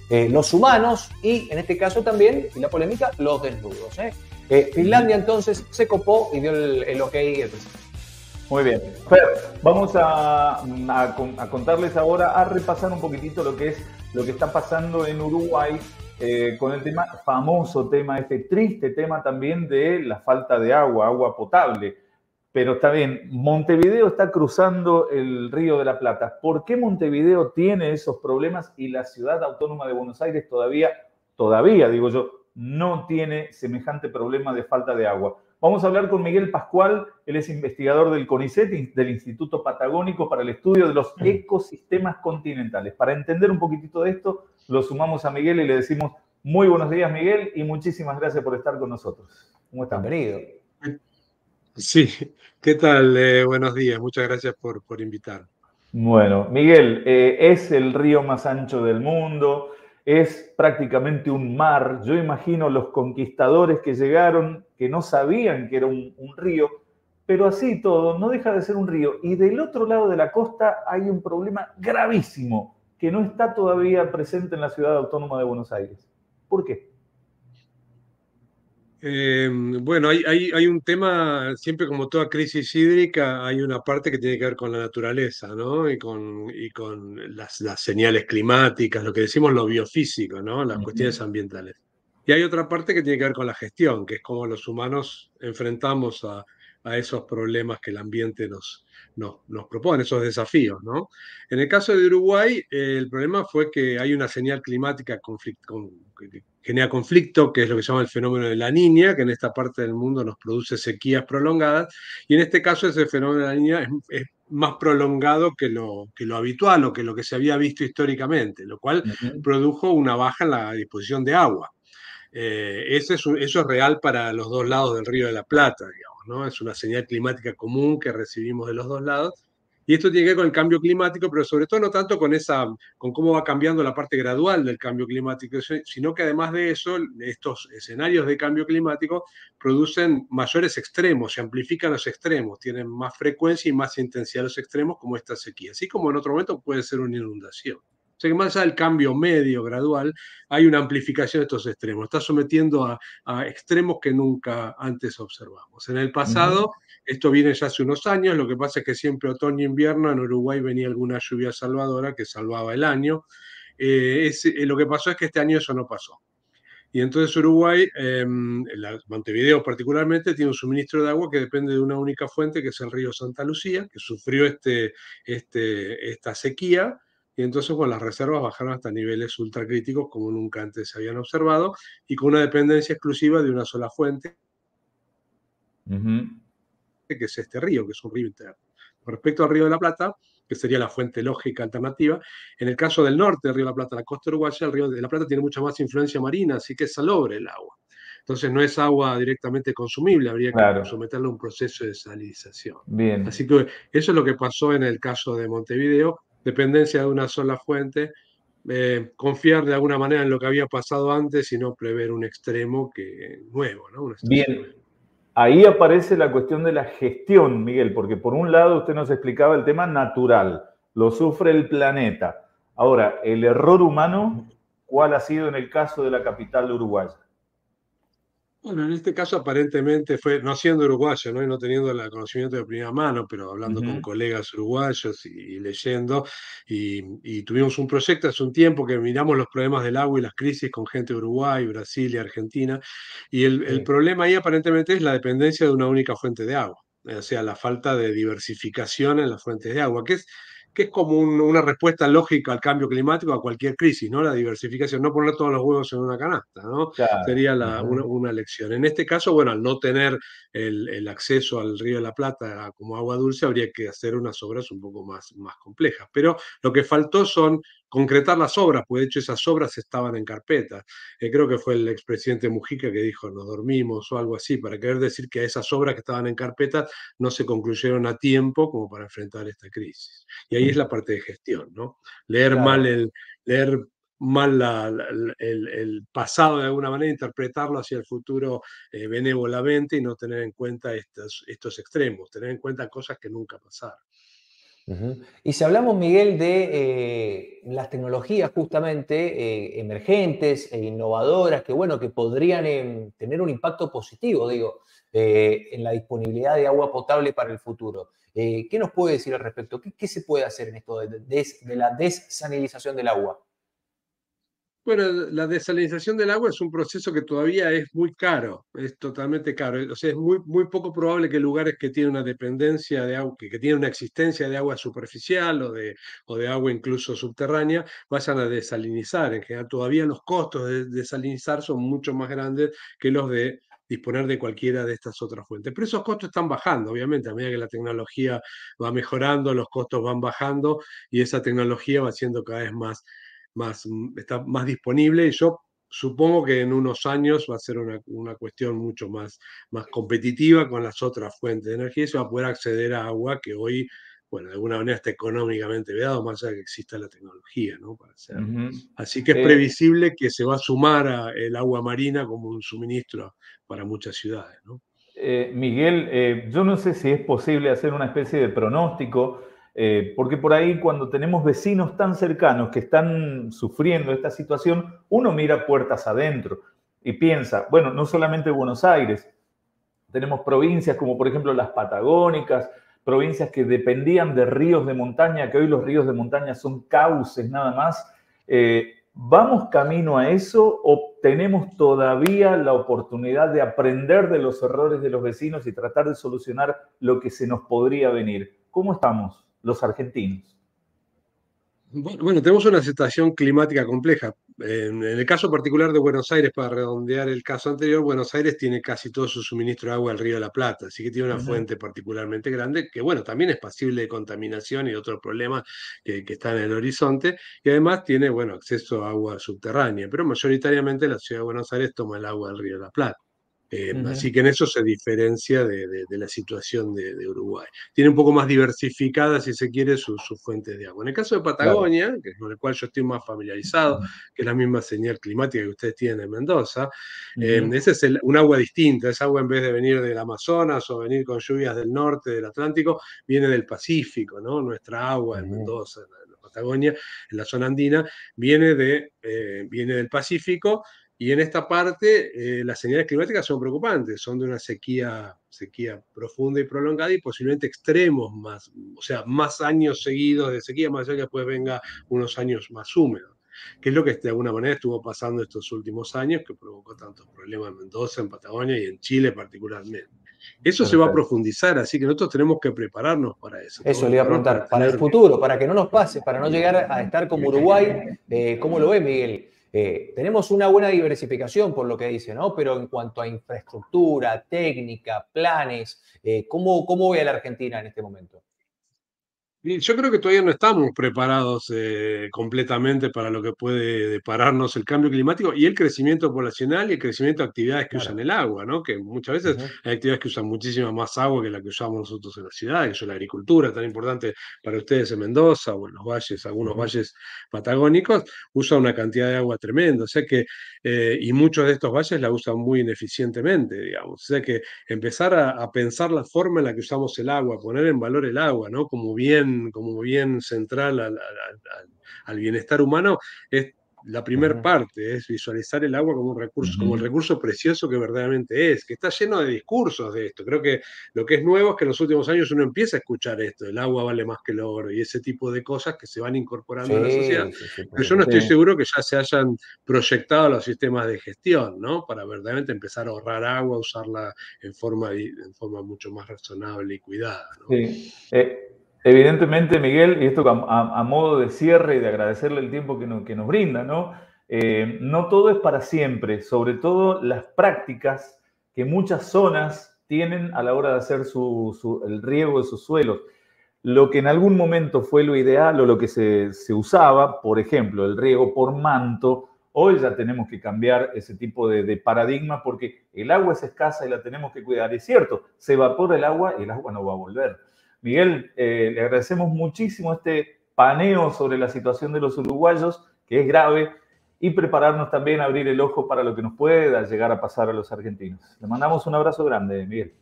los humanos y en este caso también, y la polémica, los desnudos. Finlandia entonces se copó y dio el ok. Muy bien. Fer, vamos a contarles ahora, a repasar un poquitito lo que está pasando en Uruguay con el famoso tema, este triste tema también de la falta de agua potable. Pero está bien, Montevideo está cruzando el Río de la Plata. ¿Por qué Montevideo tiene esos problemas y la Ciudad Autónoma de Buenos Aires todavía digo yo, no tiene semejante problema de falta de agua? Vamos a hablar con Miguel Pascual, él es investigador del CONICET, del Instituto Patagónico para el Estudio de los Ecosistemas Continentales. Para entender un poquitito de esto, lo sumamos a Miguel y le decimos muy buenos días, Miguel, y muchísimas gracias por estar con nosotros. ¿Cómo están? Bienvenido. Sí, ¿qué tal? Buenos días, muchas gracias por invitar. Bueno, Miguel, es el río más ancho del mundo, es prácticamente un mar. Yo imagino los conquistadores que llegaron, que no sabían que era un río, pero así todo, no deja de ser un río. Y del otro lado de la costa hay un problema gravísimo que no está todavía presente en la Ciudad Autónoma de Buenos Aires. ¿Por qué? Bueno, hay un tema, siempre como toda crisis hídrica, hay una parte que tiene que ver con la naturaleza, ¿no? Y con las señales climáticas, lo que decimos lo biofísico, ¿no? Las cuestiones ambientales. Y hay otra parte que tiene que ver con la gestión, que es cómo los humanos enfrentamos a esos problemas que el ambiente nos propone, esos desafíos, ¿no? En el caso de Uruguay, el problema fue que hay una señal climática que genera conflicto, que es lo que se llama el fenómeno de la Niña, que en esta parte del mundo nos produce sequías prolongadas, y en este caso ese fenómeno de la Niña es más prolongado que lo habitual o que lo que se había visto históricamente, lo cual produjo una baja en la disposición de agua. Eso es real para los dos lados del Río de la Plata, digamos, ¿no? Es una señal climática común que recibimos de los dos lados. Y esto tiene que ver con el cambio climático, pero sobre todo no tanto con cómo va cambiando la parte gradual del cambio climático, sino que además de eso, estos escenarios de cambio climático producen mayores extremos, se amplifican los extremos, tienen más frecuencia y más intensidad los extremos, como esta sequía, así como en otro momento puede ser una inundación. O sea que más allá del cambio medio, gradual, hay una amplificación de estos extremos. Está sometiendo a extremos que nunca antes observamos. En el pasado, esto viene ya hace unos años, lo que pasa es que siempre otoño e invierno en Uruguay venía alguna lluvia salvadora que salvaba el año. Lo que pasó es que este año eso no pasó. Y entonces Uruguay, Montevideo particularmente, tiene un suministro de agua que depende de una única fuente, que es el río Santa Lucía, que sufrió esta sequía. Y entonces, bueno, las reservas bajaron hasta niveles ultracríticos como nunca antes se habían observado y con una dependencia exclusiva de una sola fuente, que es este río, que es un río interno. Con respecto al Río de la Plata, que sería la fuente lógica alternativa, en el caso del norte del Río de la Plata, la costa uruguaya, el Río de la Plata tiene mucha más influencia marina, así que es salobre el agua. Entonces no es agua directamente consumible, habría que someterlo a un proceso de salinización. Bien. Así que eso es lo que pasó en el caso de Montevideo, dependencia de una sola fuente, confiar de alguna manera en lo que había pasado antes y no prever un extremo nuevo, ¿no? Una situación nueva. Ahí aparece la cuestión de la gestión, Miguel, porque por un lado usted nos explicaba el tema natural, lo sufre el planeta. Ahora, el error humano, ¿cuál ha sido en el caso de la capital uruguaya? Bueno, en este caso aparentemente fue, no siendo uruguayo, ¿no? Y no teniendo el conocimiento de primera mano, pero hablando con colegas uruguayos y leyendo, y tuvimos un proyecto hace un tiempo que miramos los problemas del agua y las crisis con gente de Uruguay, Brasil y Argentina, y el problema ahí aparentemente es la dependencia de una única fuente de agua, o sea, la falta de diversificación en las fuentes de agua, que es como una respuesta lógica al cambio climático, a cualquier crisis, ¿no? La diversificación, no poner todos los huevos en una canasta, ¿no? Claro. Sería una lección. En este caso, bueno, al no tener el acceso al Río de la Plata como agua dulce, habría que hacer unas obras un poco más complejas. Pero lo que faltó son concretar las obras, porque de hecho esas obras estaban en carpeta. Creo que fue el expresidente Mujica que dijo, nos dormimos o algo así, para querer decir que esas obras que estaban en carpeta no se concluyeron a tiempo como para enfrentar esta crisis. Y ahí es la parte de gestión, ¿no? Leer mal el pasado de alguna manera, interpretarlo hacia el futuro benévolamente y no tener en cuenta estos extremos, tener en cuenta cosas que nunca pasaron. Ujú. Y si hablamos, Miguel, de las tecnologías justamente emergentes e innovadoras que, bueno, que podrían tener un impacto positivo, digo, en la disponibilidad de agua potable para el futuro. ¿Qué nos puede decir al respecto? ¿Qué se puede hacer en esto de la desalinización del agua? Bueno, la desalinización del agua es un proceso que todavía es muy caro, es totalmente caro. O sea, es muy poco probable que lugares que tienen una dependencia de agua, que tienen una existencia de agua superficial o de agua incluso subterránea, vayan a desalinizar. En general, todavía los costos de desalinizar son mucho más grandes que los de disponer de cualquiera de estas otras fuentes. Pero esos costos están bajando, obviamente, a medida que la tecnología va mejorando, los costos van bajando y esa tecnología va siendo cada vez está más disponible y yo supongo que en unos años va a ser una cuestión mucho más competitiva con las otras fuentes de energía y se va a poder acceder a agua que hoy, bueno, de alguna manera está económicamente vedado, más allá de que exista la tecnología, ¿no? Para hacerlo. Ujú. Así que es previsible que se va a sumar el agua marina como un suministro para muchas ciudades, ¿no? Miguel, yo no sé si es posible hacer una especie de pronóstico, porque por ahí cuando tenemos vecinos tan cercanos que están sufriendo esta situación, uno mira puertas adentro y piensa, bueno, no solamente Buenos Aires, tenemos provincias como por ejemplo las Patagónicas, provincias que dependían de ríos de montaña, que hoy los ríos de montaña son cauces nada más. ¿Vamos camino a eso o tenemos todavía la oportunidad de aprender de los errores de los vecinos y tratar de solucionar lo que se nos podría venir? ¿Cómo estamos los argentinos? Bueno, tenemos una situación climática compleja. En el caso particular de Buenos Aires, para redondear el caso anterior, Buenos Aires tiene casi todo su suministro de agua al Río de la Plata, así que tiene una fuente particularmente grande, que bueno, también es pasible de contaminación y otros problemas que están en el horizonte, y además tiene, bueno, acceso a agua subterránea, pero mayoritariamente la ciudad de Buenos Aires toma el agua del Río de la Plata. Así que en eso se diferencia de la situación de Uruguay. Tiene un poco más diversificada, si se quiere, sus fuentes de agua. En el caso de Claro. Patagonia, que es con el cual yo estoy más familiarizado, que es la misma señal climática que ustedes tienen en Mendoza, ese es un agua distinta. Esa agua, en vez de venir del Amazonas o venir con lluvias del norte, del Atlántico, viene del Pacífico, ¿no? Nuestra agua en Mendoza, en la Patagonia, en la zona andina, viene del Pacífico. Y en esta parte, las señales climáticas son preocupantes, son de una sequía profunda y prolongada y posiblemente extremos más, o sea, más años seguidos de sequía, más allá que después venga unos años más húmedos, que es lo que de alguna manera estuvo pasando estos últimos años, que provocó tantos problemas en Mendoza, en Patagonia y en Chile particularmente. Eso se va a Perfecto. profundizar, así que nosotros tenemos que prepararnos para eso, Eso le iba a tenemos que preguntar, para el tener. futuro, para que no nos pase, para no llegar a estar como Uruguay, ¿cómo lo ve Miguel? Tenemos una buena diversificación por lo que dice, ¿no? Pero en cuanto a infraestructura, técnica, planes, ¿cómo ve a la Argentina en este momento? Y yo creo que todavía no estamos preparados completamente para lo que puede depararnos el cambio climático y el crecimiento poblacional y el crecimiento de actividades que usan Claro. el agua, ¿no? Que muchas veces Ujú, hay actividades que usan muchísima más agua que la que usamos nosotros en la ciudad, que es la agricultura, tan importante para ustedes en Mendoza o en los valles, algunos ujú. valles patagónicos, usa una cantidad de agua tremenda, o sea que, y muchos de estos valles la usan muy ineficientemente, digamos, o sea que empezar a pensar la forma en la que usamos el agua, poner en valor el agua, ¿no? Como bien central al bienestar humano, es la primer Ujú. parte, es visualizar el agua como un recurso, como el Ujú. recurso precioso que verdaderamente es, que está lleno de discursos de esto. Creo que lo que es nuevo es que en los últimos años uno empieza a escuchar esto, el agua vale más que el oro y ese tipo de cosas que se van incorporando a la sociedad, Sí, sí, sí, por pero yo no estoy supuesto. Sí. seguro que ya se hayan proyectado los sistemas de gestión, ¿no? Para verdaderamente empezar a ahorrar agua, usarla en forma mucho más razonable y cuidada, ¿no? Sí. Evidentemente, Miguel, y esto a modo de cierre y de agradecerle el tiempo que nos brinda, ¿no? No todo es para siempre, sobre todo las prácticas que muchas zonas tienen a la hora de hacer el riego de sus suelos. Lo que en algún momento fue lo ideal o lo que se usaba, por ejemplo, el riego por manto, hoy ya tenemos que cambiar ese tipo de paradigma porque el agua es escasa y la tenemos que cuidar. Es cierto, se evapora el agua y el agua no va a volver. Miguel, le agradecemos muchísimo este paneo sobre la situación de los uruguayos, que es grave, y prepararnos también a abrir el ojo para lo que nos pueda llegar a pasar a los argentinos. Le mandamos un abrazo grande, Miguel.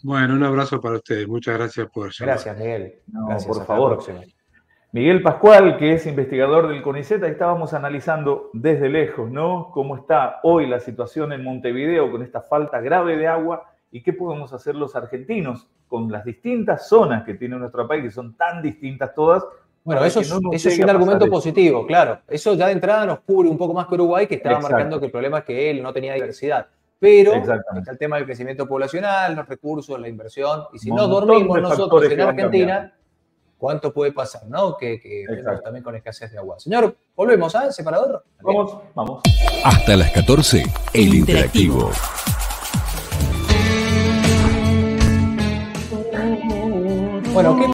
Bueno, un abrazo para ustedes. Muchas gracias por llamar. Gracias, Miguel. No, Gracias, por hasta la favor. próxima. Miguel Pascual, que es investigador del CONICET, ahí estábamos analizando desde lejos, ¿no? Cómo está hoy la situación en Montevideo con esta falta grave de agua y qué podemos hacer los argentinos con las distintas zonas que tiene nuestro país, que son tan distintas todas. Bueno, eso es un argumento positivo, claro. Eso ya de entrada nos cubre un poco más que Uruguay, que estaba marcando que el problema es que él no tenía diversidad. Pero está el tema del crecimiento poblacional, los recursos, la inversión. Y si no dormimos nosotros en Argentina, ¿cuánto puede pasar, no? Que vemos también con escasez de agua. Señor, volvemos al separador. Vamos. Hasta las 14, el interactivo. Bueno, ¿qué